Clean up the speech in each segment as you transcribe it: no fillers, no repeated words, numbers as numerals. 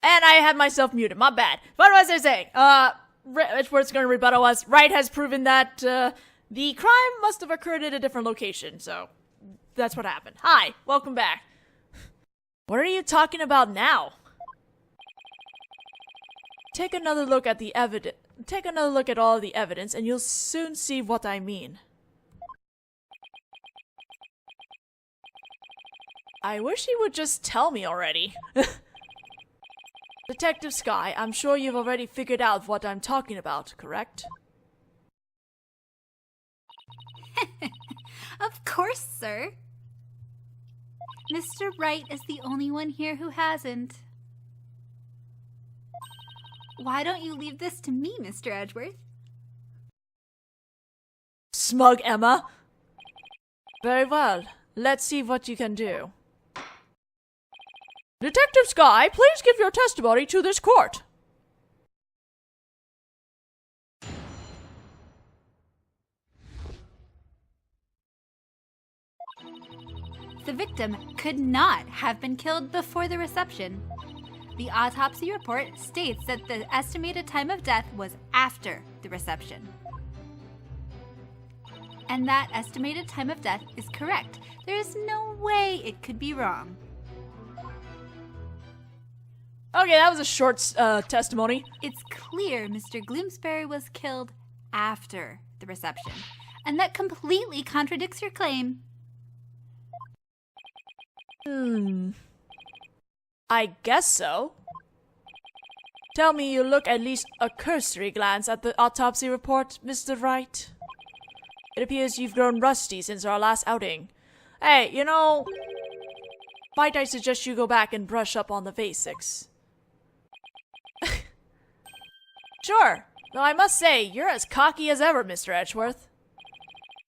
And I had myself muted. My bad. What was I saying? Edgeworth's going to rebuttal us. Wright has proven that the crime must have occurred at a different location. So that's what happened. Hi, welcome back. What are you talking about now? Take another look at the evidence. Take another look at all the evidence, and you'll soon see what I mean. I wish he would just tell me already. Detective Skye, I'm sure you've already figured out what I'm talking about, correct? Of course, sir. Mr. Wright is the only one here who hasn't. Why don't you leave this to me, Mr. Edgeworth? Smug Emma. Very well. Let's see what you can do. Detective Skye, please give your testimony to this court. The victim could not have been killed before the reception. The autopsy report states that the estimated time of death was after the reception. And that estimated time of death is correct. There is no way it could be wrong. Okay, that was a short testimony. It's clear Mr. Gloomsbury was killed after the reception, and that completely contradicts your claim. I guess so. Tell me you look at least a cursory glance at the autopsy report, Mr. Wright. It appears you've grown rusty since our last outing. Hey, you know, might I suggest you go back and brush up on the basics? Sure, though I must say, you're as cocky as ever, Mr. Edgeworth.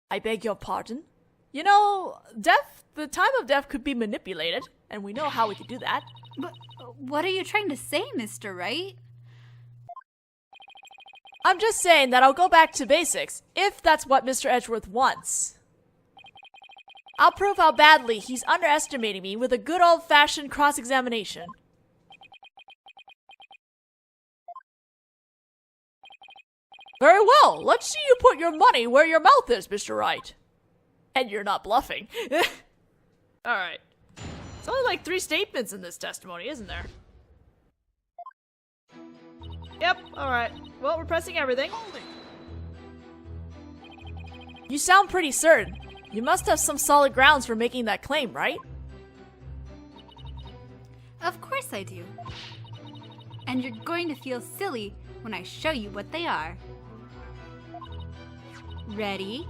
I beg your pardon? You know, the time of death could be manipulated, and we know how we could do that. But what are you trying to say, Mr. Wright? I'm just saying that I'll go back to basics, if that's what Mr. Edgeworth wants. I'll prove how badly he's underestimating me with a good old-fashioned cross-examination. Very well, let's see you put your money where your mouth is, Mr. Wright. And you're not bluffing. Alright. It's only like 3 statements in this testimony, isn't there? Yep, alright. Well, we're pressing everything. You sound pretty certain. You must have some solid grounds for making that claim, right? Of course I do. And you're going to feel silly when I show you what they are. Ready?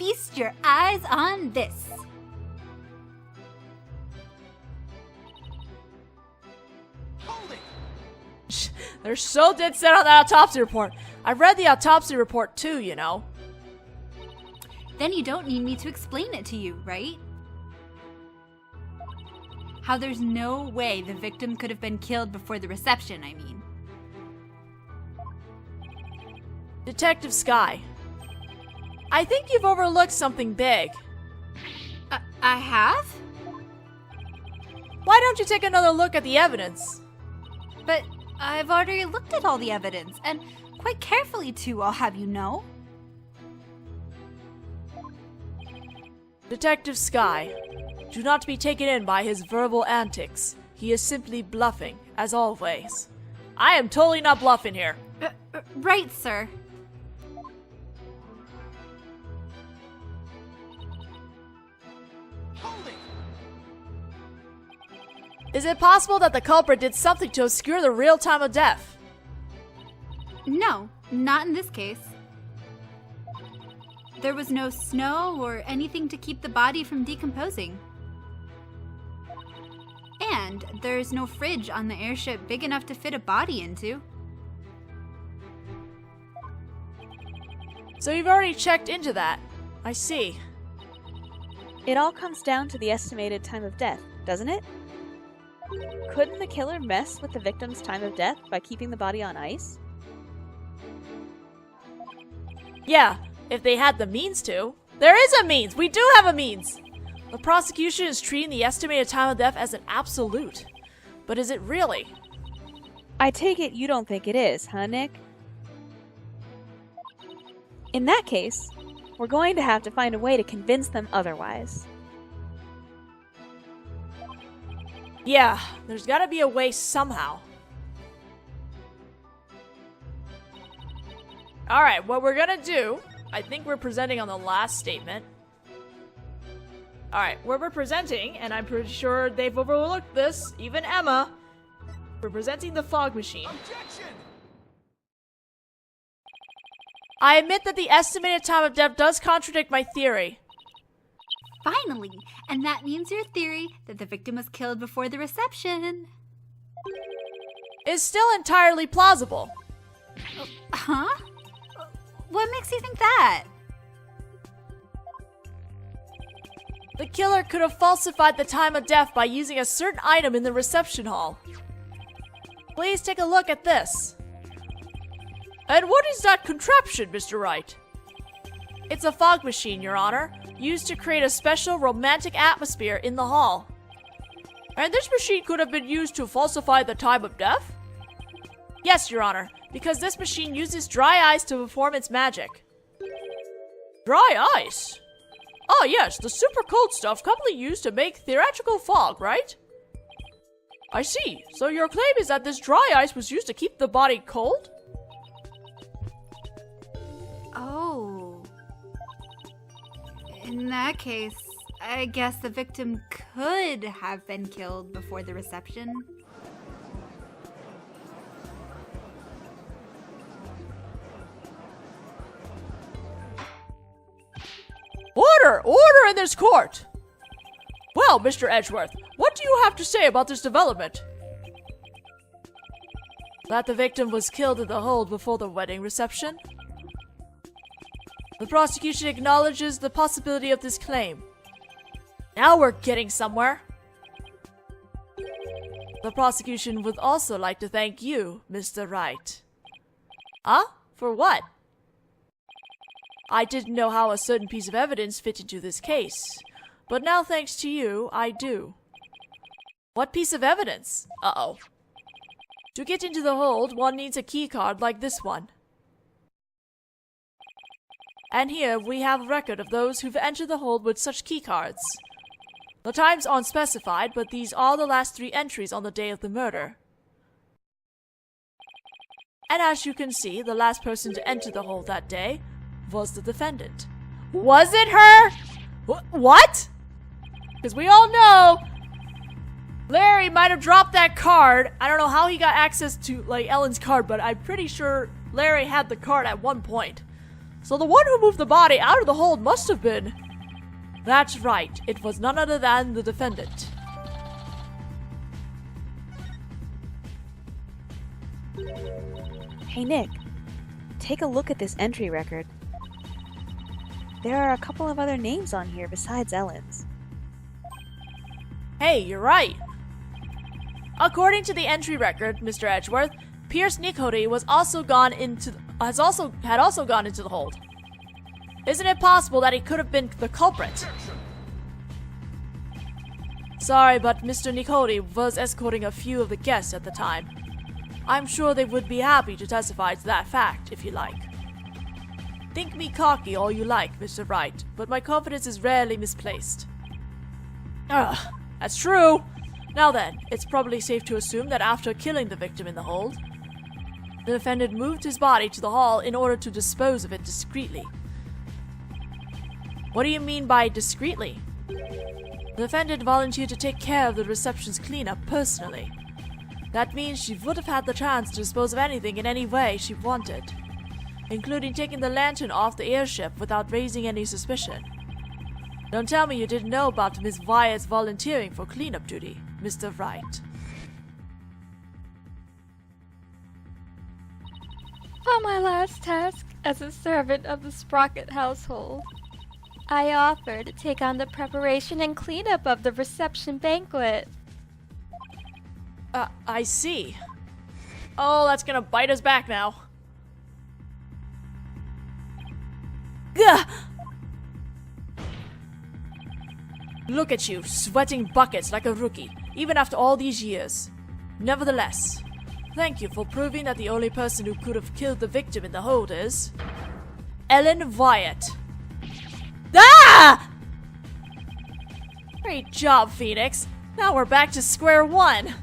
Feast your eyes on this. They're so dead set on that autopsy report. I read the autopsy report too, you know. Then you don't need me to explain it to you, right? How there's no way the victim could have been killed before the reception, I mean. Detective Skye, I think you've overlooked something big. I have? Why don't you take another look at the evidence? But I've already looked at all the evidence, and quite carefully too, I'll have you know. Detective Skye, do not be taken in by his verbal antics. He is simply bluffing, as always. I am totally not bluffing here. Right, sir. Is it possible that the culprit did something to obscure the real time of death? No, not in this case. There was no snow or anything to keep the body from decomposing. And there's no fridge on the airship big enough to fit a body into. So you've already checked into that. I see. It all comes down to the estimated time of death, doesn't it? Couldn't the killer mess with the victim's time of death by keeping the body on ice? Yeah, if they had the means to. There is a means! We do have a means! The prosecution is treating the estimated time of death as an absolute. But is it really? I take it you don't think it is, huh, Nick? In that case, we're going to have to find a way to convince them otherwise. Yeah, there's gotta be a way somehow. Alright, what we're gonna do, I think we're presenting on the last statement. Alright, what we're presenting, and I'm pretty sure they've overlooked this, even Emma, we're presenting the fog machine. Objection! I admit that the estimated time of death does contradict my theory. Finally! And that means your theory that the victim was killed before the reception. Is still entirely plausible. Huh? What makes you think that? The killer could have falsified the time of death by using a certain item in the reception hall. Please take a look at this. And what is that contraption, Mr. Wright? It's a fog machine, Your Honor, used to create a special romantic atmosphere in the hall. And this machine could have been used to falsify the time of death? Yes, Your Honor, because this machine uses dry ice to perform its magic. Dry ice? Oh yes, the super cold stuff commonly used to make theatrical fog, right? I see. So your claim is that this dry ice was used to keep the body cold? Oh. In that case, I guess the victim could have been killed before the reception. Order! Order in this court! Well, Mr. Edgeworth, what do you have to say about this development? That the victim was killed in the hold before the wedding reception? The prosecution acknowledges the possibility of this claim. Now we're getting somewhere. The prosecution would also like to thank you, Mr. Wright. Huh? For what? I didn't know how a certain piece of evidence fit into this case, but now thanks to you, I do. What piece of evidence? Uh-oh. To get into the hold, one needs a key card like this one. And here we have a record of those who've entered the hold with such key cards. The times aren't specified, but these are the last 3 entries on the day of the murder. And as you can see, the last person to enter the hold that day was the defendant. Was it her? What? Because we all know Larry might have dropped that card. I don't know how he got access to, like, Ellen's card, but I'm pretty sure Larry had the card at one point. So the one who moved the body out of the hold must have been... That's right. It was none other than the defendant. Hey Nick, take a look at this entry record. There are a couple of other names on here besides Ellen's. Hey, you're right. According to the entry record, Mr. Edgeworth, Pierce Nicody had also gone into the hold. Isn't it possible that he could have been the culprit? Sorry, but Mr. Nicody was escorting a few of the guests at the time. I'm sure they would be happy to testify to that fact, if you like. Think me cocky all you like, Mr. Wright, but my confidence is rarely misplaced. Ugh, that's true. Now then, it's probably safe to assume that after killing the victim in the hold, the defendant moved his body to the hall in order to dispose of it discreetly. What do you mean by discreetly? The defendant volunteered to take care of the reception's cleanup personally. That means she would have had the chance to dispose of anything in any way she wanted, including taking the lantern off the airship without raising any suspicion. Don't tell me you didn't know about Miss Wyatt's volunteering for cleanup duty, Mr. Wright. For my last task as a servant of the Sprocket household, I offered to take on the preparation and cleanup of the reception banquet. I see. Oh, that's gonna bite us back now. Gah! Look at you, sweating buckets like a rookie, even after all these years. Nevertheless, Thank you for proving that the only person who could have killed the victim in the hold is... Ellen Wyatt. Ah! Great job, Phoenix. Now we're back to square one.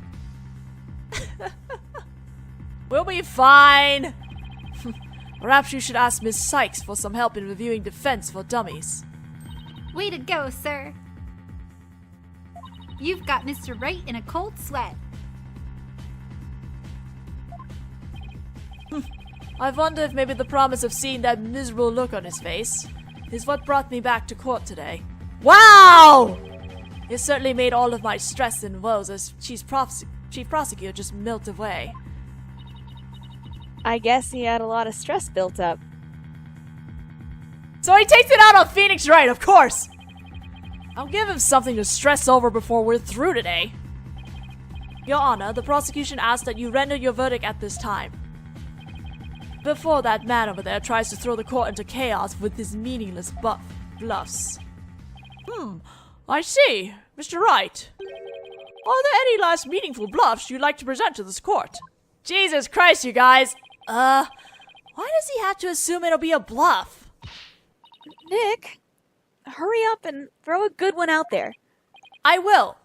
We'll be fine. Perhaps you should ask Miss Sykes for some help in reviewing Defense for Dummies. Way to go, sir. You've got Mr. Wright in a cold sweat. I wonder if maybe the promise of seeing that miserable look on his face is what brought me back to court today. Wow! It certainly made all of my stress and woes as chief prosecutor just melt away. I guess he had a lot of stress built up. So he takes it out on Phoenix Wright, of course! I'll give him something to stress over before we're through today. Your Honor, the prosecution asks that you render your verdict at this time. Before that man over there tries to throw the court into chaos with his meaningless bluffs. I see. Mr. Wright. Are there any last meaningful bluffs you'd like to present to this court? Jesus Christ, you guys. Why does he have to assume it'll be a bluff? Nick, hurry up and throw a good one out there. I will.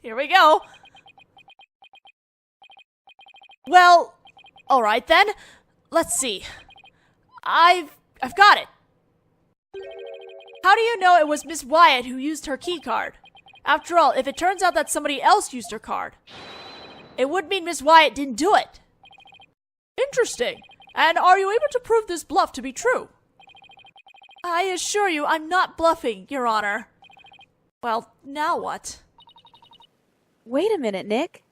Here we go. Well, alright then. Let's see. I've got it. How do you know it was Miss Wyatt who used her key card? After all, if it turns out that somebody else used her card, it would mean Miss Wyatt didn't do it. Interesting. And are you able to prove this bluff to be true? I assure you I'm not bluffing, Your Honor. Well, now what? Wait a minute, Nick.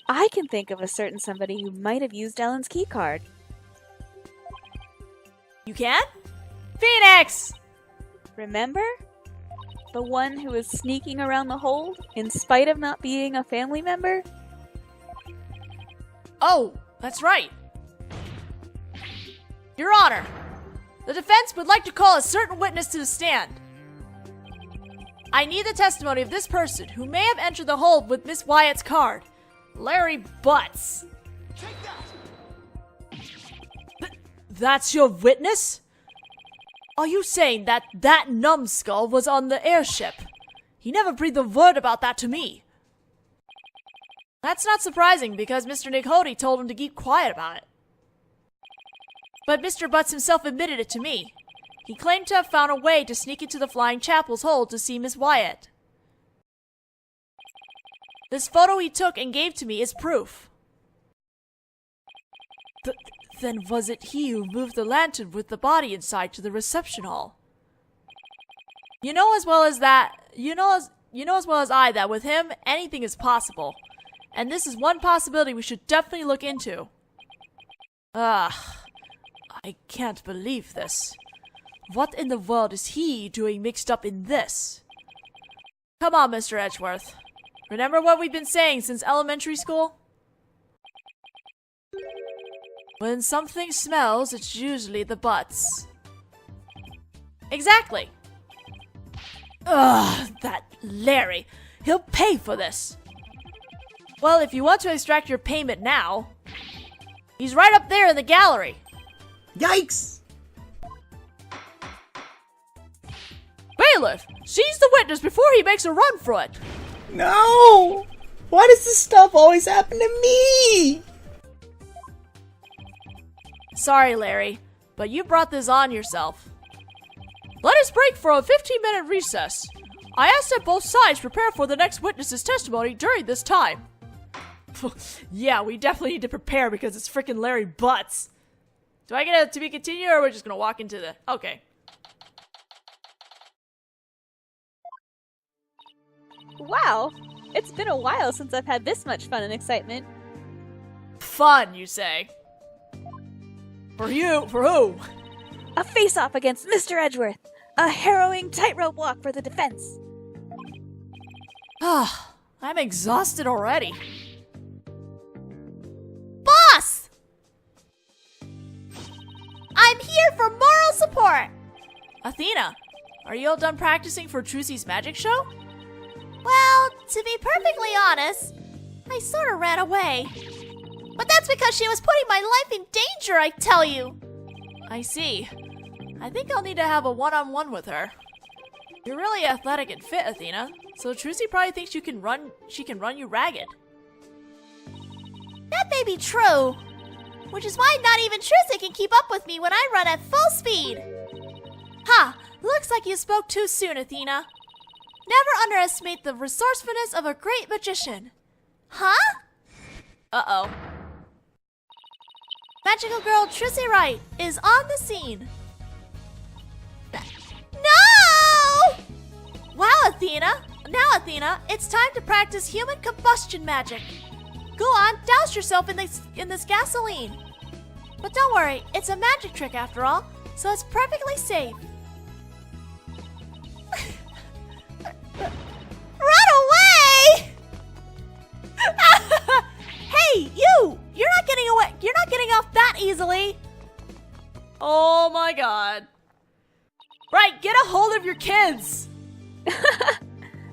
I can think of a certain somebody who might have used Ellen's key card. You can? Phoenix! Remember? The one who was sneaking around the hold in spite of not being a family member? Oh, that's right. Your Honor, the defense would like to call a certain witness to the stand. I need the testimony of this person who may have entered the hold with Miss Wyatt's card, Larry Butz. That's your witness? Are you saying that numbskull was on the airship? He never breathed a word about that to me. That's not surprising because Mr. Nick Hody told him to keep quiet about it. But Mr. Butz himself admitted it to me. He claimed to have found a way to sneak into the Flying Chapel's hold to see Miss Wyatt. This photo he took and gave to me is proof. Then was it he who moved the lantern with the body inside to the reception hall? You know as well as I that with him, anything is possible. And this is one possibility we should definitely look into. I can't believe this. What in the world is he doing mixed up in this? Come on, Mr. Edgeworth. Remember what we've been saying since elementary school? When something smells, it's usually the butts. Exactly. Ugh, that Larry. He'll pay for this. Well, if you want to extract your payment now, he's right up there in the gallery. Yikes! Bailiff, seize the witness before he makes a run for it. No! Why does this stuff always happen to me? Sorry, Larry, but you brought this on yourself. Let us break for a 15-minute recess. I ask that both sides prepare for the next witness's testimony during this time. Yeah, we definitely need to prepare because it's freaking Larry Butz. Do I get a to be continued or we're just gonna walk into the... Okay. Wow, it's been a while since I've had this much fun and excitement. Fun, you say? For you? For who? A face-off against Mr. Edgeworth. A harrowing tightrope walk for the defense. Ah, I'm exhausted already. Boss! I'm here for moral support! Athena, are you all done practicing for Trucy's magic show? Well, to be perfectly honest, I sort of ran away. But that's because she was putting my life in danger, I tell you. I see. I think I'll need to have a one-on-one with her. You're really athletic and fit, Athena, so Trucy probably thinks she can run you ragged. That may be true, which is why not even Trucy can keep up with me when I run at full speed. Ha! Looks like you spoke too soon, Athena. Never underestimate the resourcefulness of a great magician. Huh? Uh-oh. Magical girl Trucy Wright is on the scene. No! Wow, Athena! Now, Athena, it's time to practice human combustion magic. Go on, douse yourself in this gasoline. But don't worry, it's a magic trick after all, so it's perfectly safe. Run away! Hey, you! You're not getting away. You're not getting off that easily. Oh my god. Right, get a hold of your kids.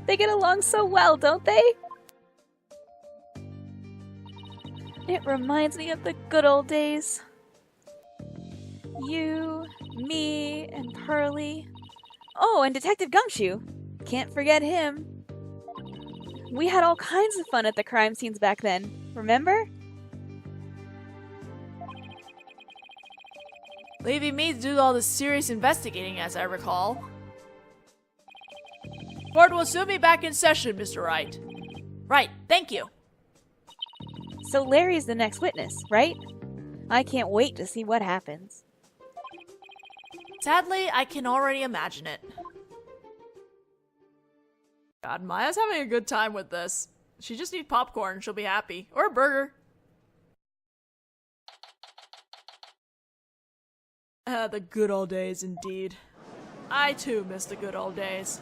They get along so well, don't they? It reminds me of the good old days. You, me, and Pearly. Oh, and Detective Gumshoe. Can't forget him. We had all kinds of fun at the crime scenes back then, remember? Leaving me to do all the serious investigating, as I recall. Court will soon be back in session, Mr. Wright. Right, thank you. So Larry's the next witness, right? I can't wait to see what happens. Sadly, I can already imagine it. God, Maya's having a good time with this. She just needs popcorn, she'll be happy. Or a burger. The good old days indeed. I too miss the good old days.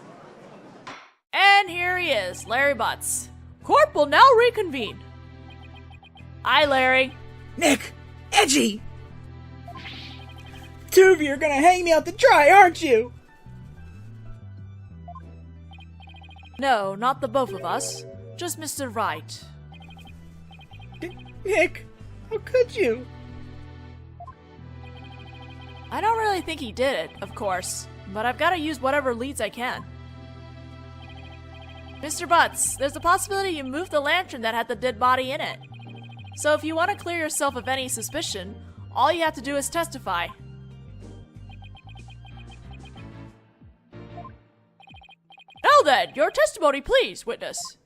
And here he is, Larry Butz. Court will now reconvene. Hi, Larry. Nick! Edgy! Two of you are gonna hang me out to dry, aren't you? No, not the both of us. Just Mr. Wright. Nick, how could you? I don't really think he did it, of course, but I've got to use whatever leads I can. Mr. Butz, there's a possibility you moved the lantern that had the dead body in it. So if you want to clear yourself of any suspicion, all you have to do is testify. Now then, your testimony please, witness.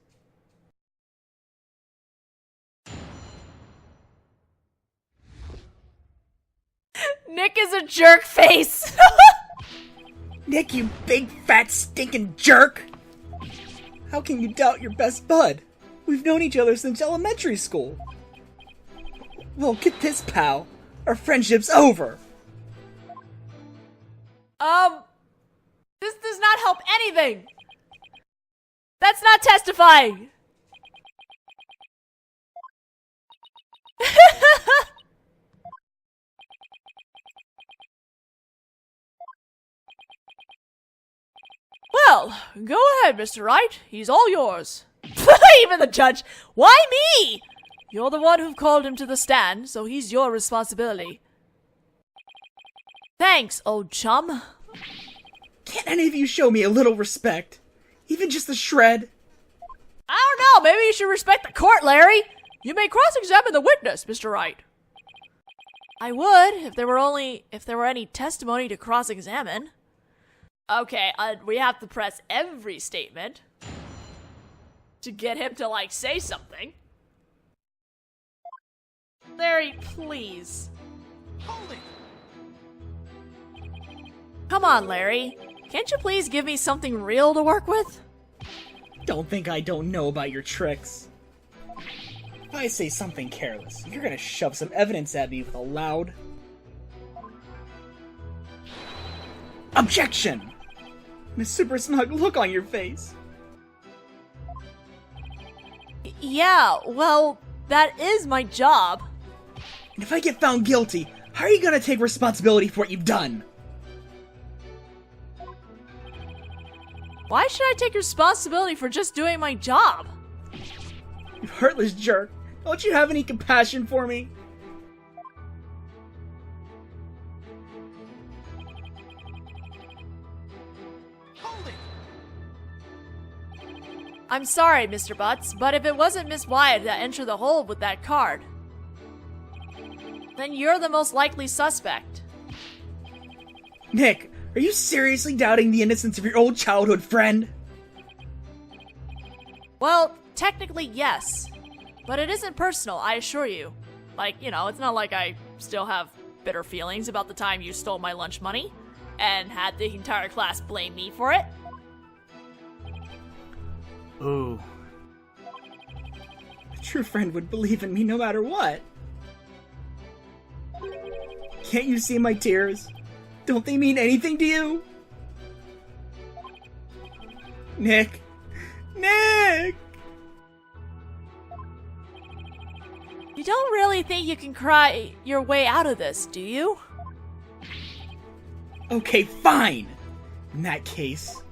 Nick is a jerk face. Nick, you big fat stinking jerk! How can you doubt your best bud? We've known each other since elementary school. Well, get this, pal. Our friendship's over. This does not help anything. That's not testifying. Well, go ahead, Mr. Wright. He's all yours. Even the judge. Why me? You're the one who called him to the stand, so he's your responsibility. Thanks, old chum. Can't any of you show me a little respect? Even just a shred? I don't know. Maybe you should respect the court, Larry. You may cross-examine the witness, Mr. Wright. I would, if there were any testimony to cross-examine. Okay, we have to press every statement to get him to, say something. Larry, please. Hold it. Come on, Larry. Can't you please give me something real to work with? Don't think I don't know about your tricks. If I say something careless, you're gonna shove some evidence at me with a loud objection! And a super smug look on your face. Yeah, well, that is my job. And if I get found guilty, how are you gonna take responsibility for what you've done? Why should I take responsibility for just doing my job? You heartless jerk. Don't you have any compassion for me? I'm sorry, Mr. Butz, but if it wasn't Miss Wyatt that entered the hole with that card, then you're the most likely suspect. Nick, are you seriously doubting the innocence of your old childhood friend? Well, technically yes, but it isn't personal, I assure you. Like, it's not like I still have bitter feelings about the time you stole my lunch money and had the entire class blame me for it. Ooh. A true friend would believe in me no matter what. Can't you see my tears? Don't they mean anything to you? Nick! Nick! You don't really think you can cry your way out of this, do you? Okay, fine! In that case...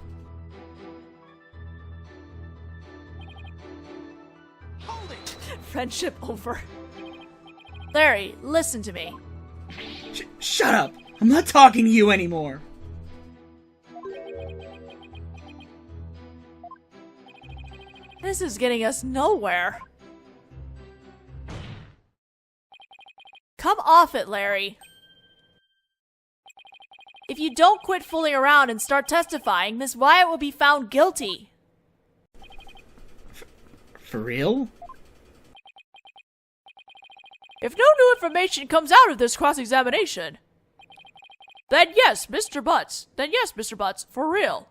Friendship over. Larry, listen to me. Shut up! I'm not talking to you anymore! This is getting us nowhere. Come off it, Larry. If you don't quit fooling around and start testifying, Miss Wyatt will be found guilty. For real? If no new information comes out of this cross-examination, then yes, Mr. Butz, for real.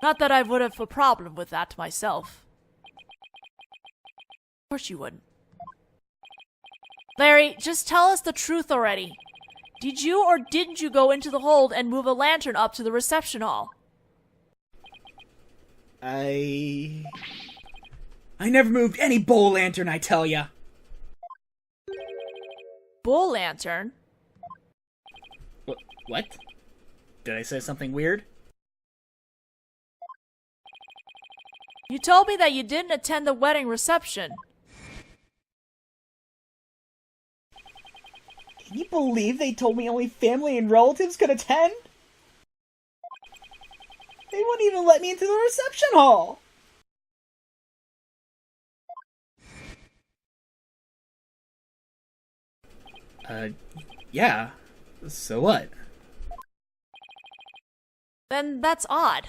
Not that I would have a problem with that myself. Of course you wouldn't. Larry, just tell us the truth already. Did you or didn't you go into the hold and move a lantern up to the reception hall? I never moved any bowl lantern, I tell ya. Bull lantern? What? Did I say something weird? You told me that you didn't attend the wedding reception. Can you believe they told me only family and relatives could attend? They wouldn't even let me into the reception hall! Yeah. So what? Then that's odd.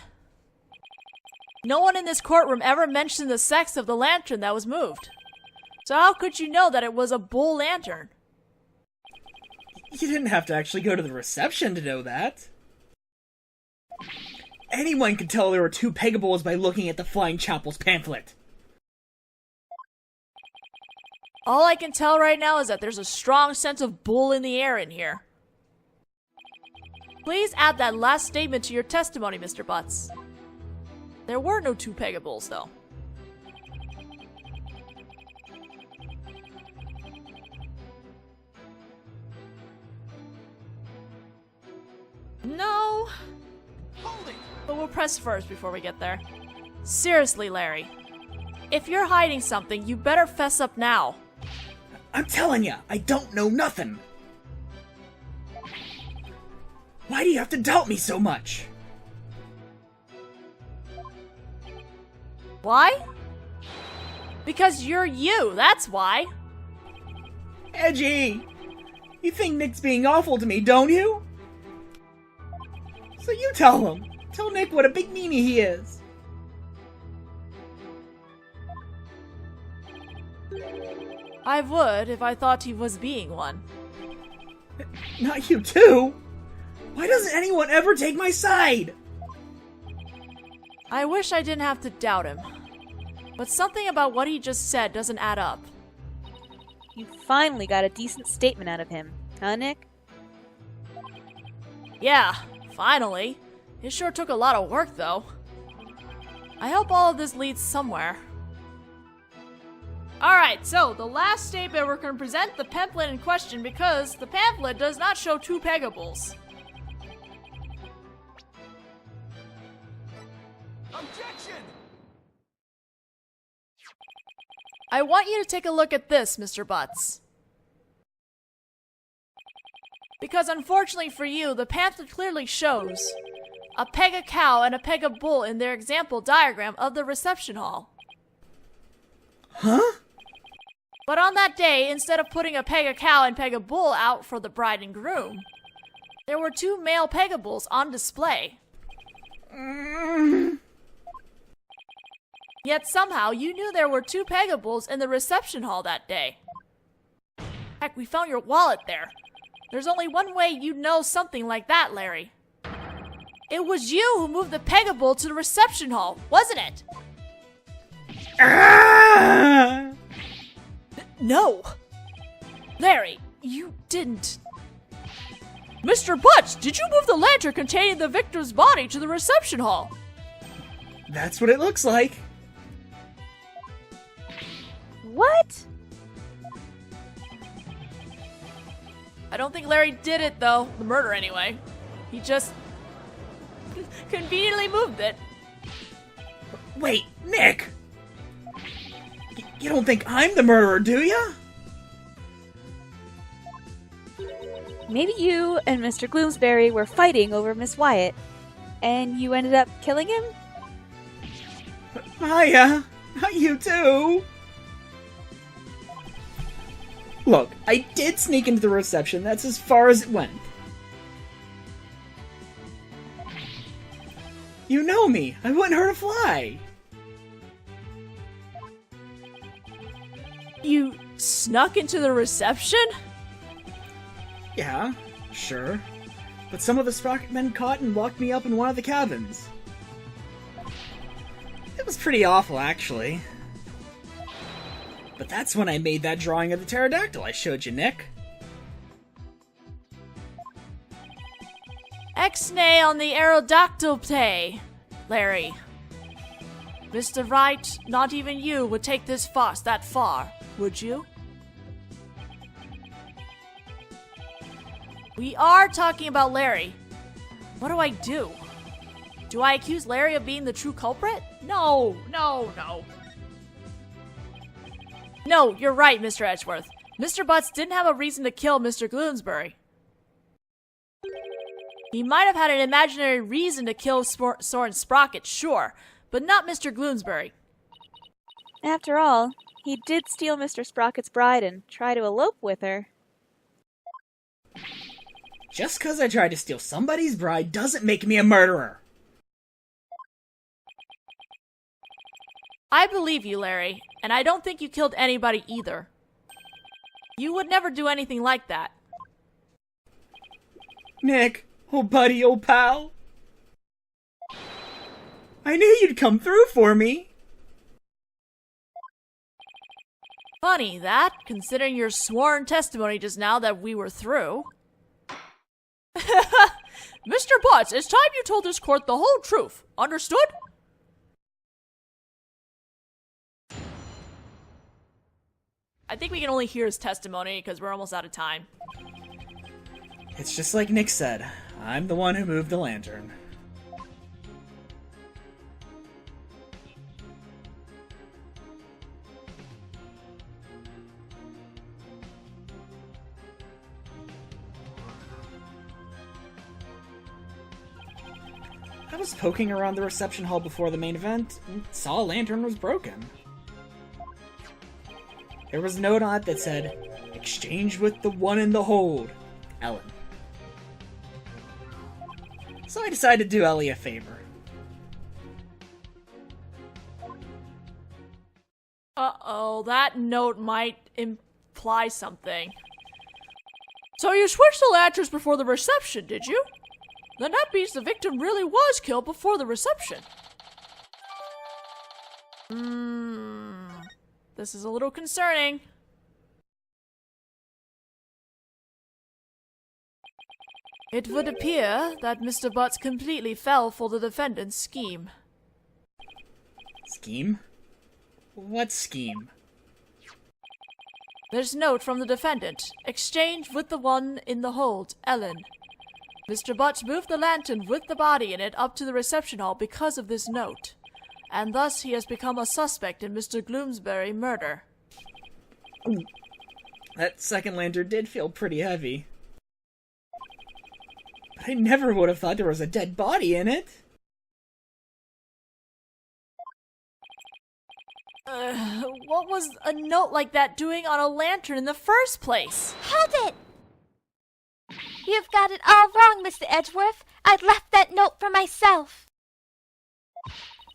No one in this courtroom ever mentioned the sex of the lantern that was moved. So how could you know that it was a bull lantern? You didn't have to actually go to the reception to know that. Anyone could tell there were two Pegables by looking at the Flying Chapel's pamphlet. All I can tell right now is that there's a strong sense of bull in the air in here. Please add that last statement to your testimony, Mr. Butz. There were no two Pegables, though. No. But we'll press first before we get there. Seriously, Larry. If you're hiding something, you better fess up now. I'm telling ya, I don't know nothing. Why do you have to doubt me so much? Why? Because you're you, that's why. Edgy! You think Nick's being awful to me, don't you? So you tell him. Tell Nick what a big meanie he is. I would if I thought he was being one. Not you too! Why doesn't anyone ever take my side? I wish I didn't have to doubt him. But something about what he just said doesn't add up. You finally got a decent statement out of him, huh, Nick? Yeah, finally. It sure took a lot of work, though. I hope all of this leads somewhere. Alright, so the last statement we're going to present the pamphlet in question because the pamphlet does not show two Pegables. Objection! I want you to take a look at this, Mr. Butz. Because unfortunately for you, the pamphlet clearly shows a Pega cow and a Pega bull in their example diagram of the reception hall. Huh? But on that day, instead of putting a Pega cow and Pega bull out for the bride and groom, there were 2 male Pega bulls on display. Yet somehow you knew there were 2 Pega bulls in the reception hall that day. Heck, we found your wallet there. There's only one way you'd know something like that, Larry. It was you who moved the Pega bull to the reception hall, wasn't it? Ah! No! Larry, you didn't. Mr. Butz, did you move the lantern containing the victim's body to the reception hall? That's what it looks like. What? I don't think Larry did it, though. The murder, anyway. He just conveniently moved it. Wait, Nick! You don't think I'm the murderer, do ya? Maybe you and Mr. Gloomsbury were fighting over Miss Wyatt, and you ended up killing him? Hiya! Not you too! Look, I did sneak into the reception. That's as far as it went. You know me. I wouldn't hurt a fly. You snuck into the reception? Yeah, sure. But some of the Sprocket men caught and locked me up in one of the cabins. It was pretty awful, actually. But that's when I made that drawing of the pterodactyl I showed you, Nick. Ex-nay on the aerodactyl, Larry. Mr. Wright, not even you would take this farce that far, would you? We are talking about Larry. What do I do? Do I accuse Larry of being the true culprit? No. No, you're right, Mr. Edgeworth. Mr. Butz didn't have a reason to kill Mr. Gloomsbury. He might have had an imaginary reason to kill Soren Sprocket, sure, but not Mr. Gloomsbury. After all, he did steal Mr. Sprocket's bride and try to elope with her. Just because I tried to steal somebody's bride doesn't make me a murderer. I believe you, Larry, and I don't think you killed anybody either. You would never do anything like that. Nick, old buddy, old pal. I knew you'd come through for me. Funny that, considering your sworn testimony just now that we were through. Mr. Butz, it's time you told this court the whole truth. Understood? I think we can only hear his testimony because we're almost out of time. It's just like Nick said. I'm the one who moved the lantern. I was poking around the reception hall before the main event and saw a lantern was broken. There was a note on it that said, "Exchange with the one in the hold, Ellen." So I decided to do Ellie a favor. Uh-oh, that note might imply something. So you switched the lanterns before the reception, did you? Then that means the victim really was killed before the reception. This is a little concerning. It would appear that Mr. Butz completely fell for the defendant's scheme. Scheme? What scheme? There's a note from the defendant. Exchange with the one in the hold, Ellen. Mr. Butz moved the lantern with the body in it up to the reception hall because of this note, and thus he has become a suspect in Mr. Gloomsbury's murder. That second lantern did feel pretty heavy. But I never would have thought there was a dead body in it. What was a note like that doing on a lantern in the first place? Hold it! You've got it all wrong, Mr. Edgeworth. I'd left that note for myself.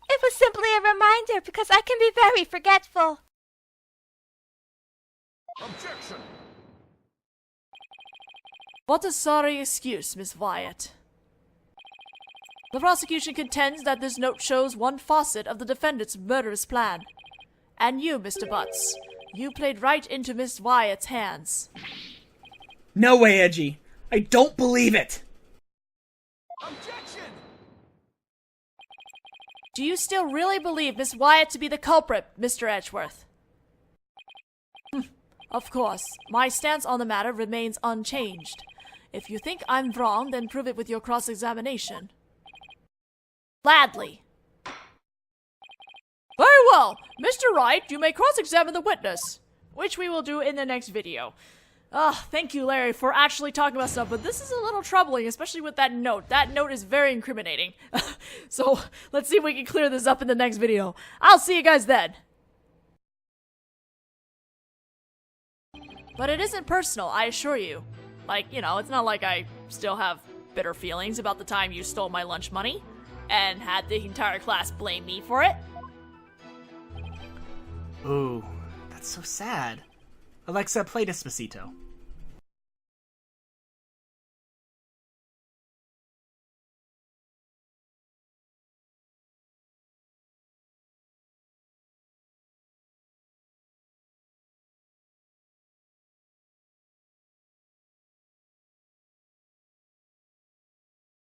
It was simply a reminder because I can be very forgetful. Objection! What a sorry excuse, Miss Wyatt. The prosecution contends that this note shows one facet of the defendant's murderous plan. And you, Mr. Butz, you played right into Miss Wyatt's hands. No way, Edgy. I don't believe it! Objection! Do you still really believe Miss Wyatt to be the culprit, Mr. Edgeworth? Of course, my stance on the matter remains unchanged. If you think I'm wrong, then prove it with your cross-examination. Gladly. Very well. Mr. Wright, you may cross-examine the witness, which we will do in the next video. Thank you, Larry, for actually talking about stuff, but this is a little troubling, especially with that note. That note is very incriminating. So, let's see if we can clear this up in the next video. I'll see you guys then. But it isn't personal, I assure you. Like, you know, it's not like I still have bitter feelings about the time you stole my lunch money and had the entire class blame me for it. Ooh, that's so sad. Alexa, play Despacito.